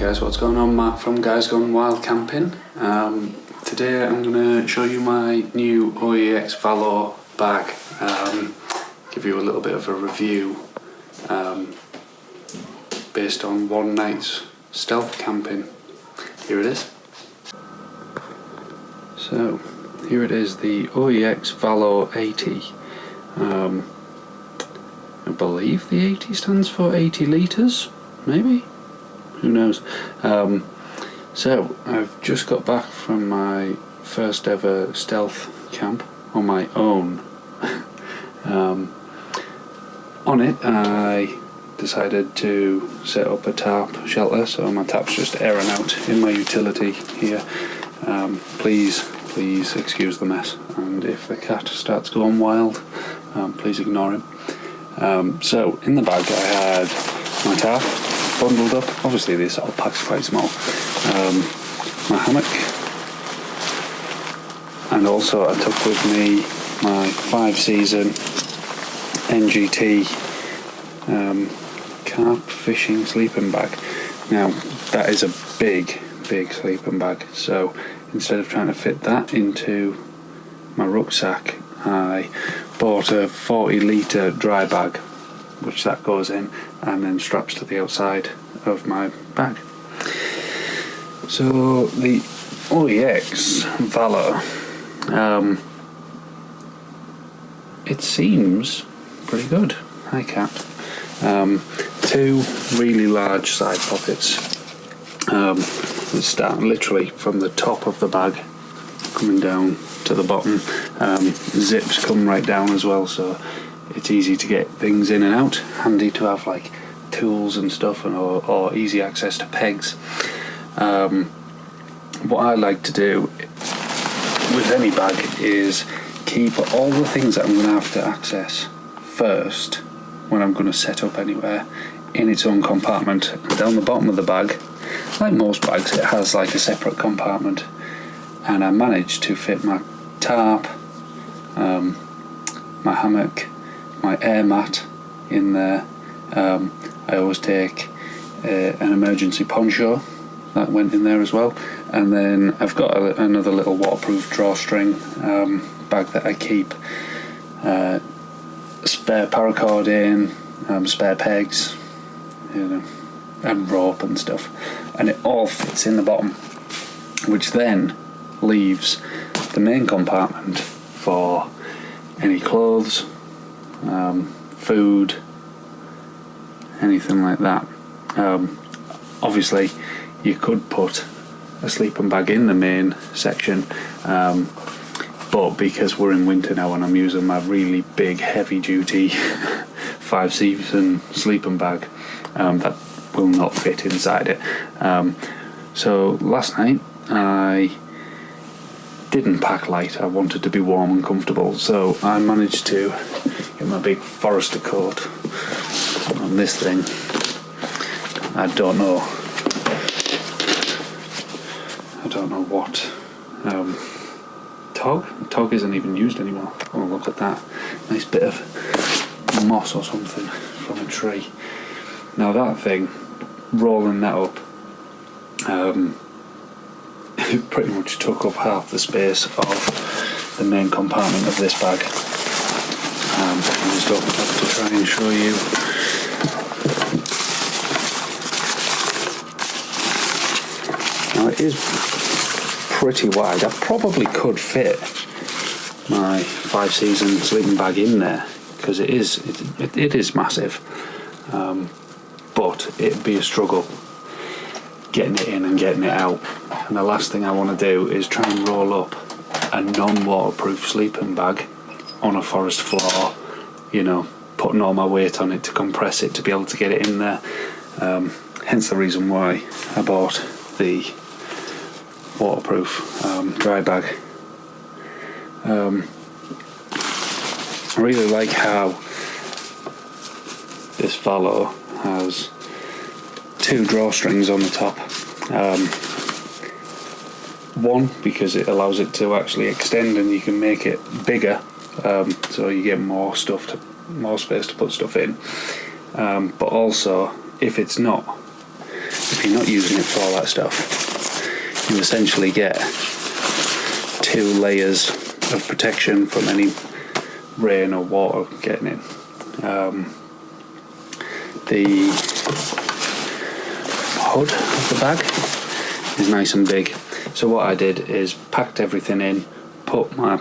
guys, what's going on? Matt from Guys Gone Wild Camping. Today I'm going to show you my new OEX VALLO bag, give you a little bit of a review based on one night's stealth camping. Here it is. So here it is, the OEX VALLO 80. I believe the 80 stands for 80 litres, maybe? Who knows? So I've just got back from my first ever stealth camp on my own. On it I decided to set up a tarp shelter, so my tarp's just airing out in my utility here. Please excuse the mess, and if the cat starts going wild, please ignore him. So in the bag I had my tarp bundled up. Obviously this all pack's quite small. My hammock, and also I took with me my 5-season NGT carp fishing sleeping bag. Now that is a big sleeping bag, so instead of trying to fit that into my rucksack, I bought a 40 litre dry bag, which that goes in and then straps to the outside of my bag. So the OEX VALLO, it seems pretty good. Hi cat. 2 really large side pockets that start literally from the top of the bag coming down to the bottom. Zips come right down as well, so it's easy to get things in and out. Handy to have like tools and stuff, or easy access to pegs. What I like to do with any bag is keep all the things that I'm going to have to access first when I'm going to set up anywhere in its own compartment. And down the bottom of the bag, like most bags, it has like a separate compartment, and I managed to fit my tarp, my hammock, my air mat in there. I always take an emergency poncho that went in there as well, and then I've got another little waterproof drawstring bag that I keep spare paracord in, spare pegs, and rope and stuff, and it all fits in the bottom, which then leaves the main compartment for any clothes, food, anything like that. Obviously you could put a sleeping bag in the main section, but because we're in winter now and I'm using my really big heavy duty 5-season sleeping bag, that will not fit inside it. So last night I didn't pack light. I wanted to be warm and comfortable, so I managed to get my big Forester coat on this thing. I don't know what tog isn't even used anymore. Oh, look at that nice bit of moss or something from a tree. Now that thing, rolling that up, it pretty much took up half the space of the main compartment of this bag. I'm just open up to try and show you. Now it is pretty wide. I probably could fit my 5-season sleeping bag in there, because it is massive, but it'd be a struggle getting it in and getting it out. And the last thing I want to do is try and roll up a non-waterproof sleeping bag on a forest floor, putting all my weight on it to compress it to be able to get it in there. Hence the reason why I bought the waterproof dry bag. I really like how this VALLO has 2 drawstrings on the top. One, because it allows it to actually extend and you can make it bigger, so you get more space to put stuff in. But also, if it's not if you're not using it for all that stuff, you essentially get 2 layers of protection from any rain or water getting in. The hood of the bag is nice and big, so what I did is packed everything in, put my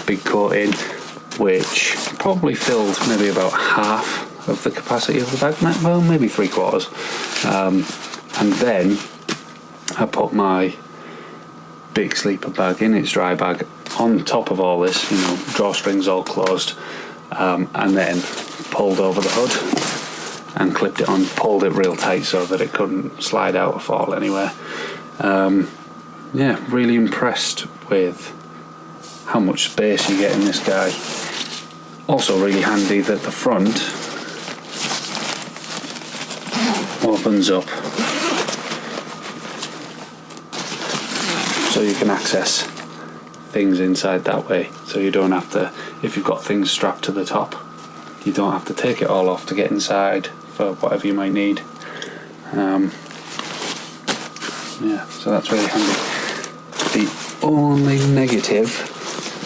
big coat in, which probably filled maybe about half of the capacity of the bag, well, maybe 3/4, and then I put my big sleeper bag in its dry bag on top of all this, drawstrings all closed, and then pulled over the hood and clipped it on, pulled it real tight so that it couldn't slide out or fall anywhere. Yeah, really impressed with how much space you get in this guy. Also really handy that the front opens up so you can access things inside that way, so you don't have to, if you've got things strapped to the top, you don't have to take it all off to get inside for whatever you might need. Yeah, so that's really handy. The only negative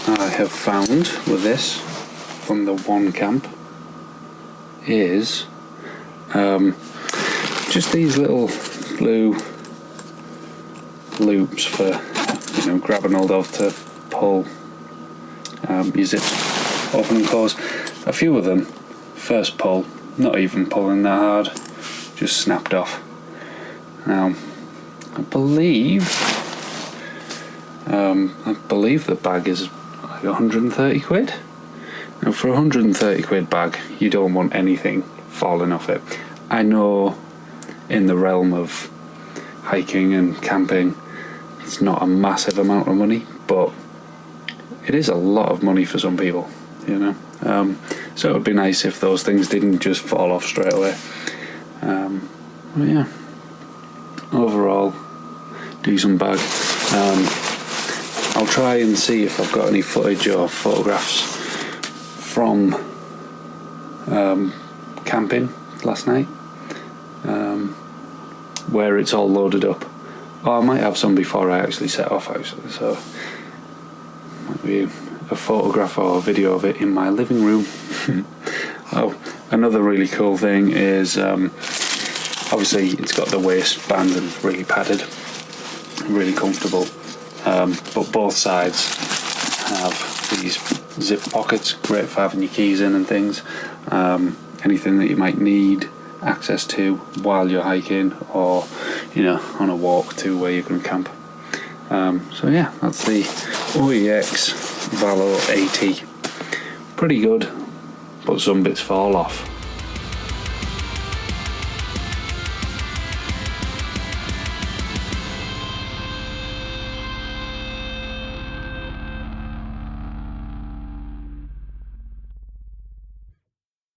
I have found with this from the one camp is just these little blue loops for grabbing hold of to pull your zips open and close. A few of them, first pull, not even pulling that hard, just snapped off. Now I believe the bag is like 130 quid. Now for a 130 quid bag, you don't want anything falling off it. I know in the realm of hiking and camping, it's not a massive amount of money, but it is a lot of money for some people, so it would be nice if those things didn't just fall off straight away. But yeah, overall, decent bag. I'll try and see if I've got any footage or photographs from camping last night, where it's all loaded up. Oh, I might have some before I actually set off, actually, so might be a photograph or a video of it in my living room. Oh, another really cool thing is obviously it's got the waistband and it's really padded, really comfortable, but both sides have these zip pockets, great for having your keys in and things, anything that you might need access to while you're hiking or on a walk to where you can camp. So yeah, that's the OEX VALLO 80. Pretty good, but some bits fall off.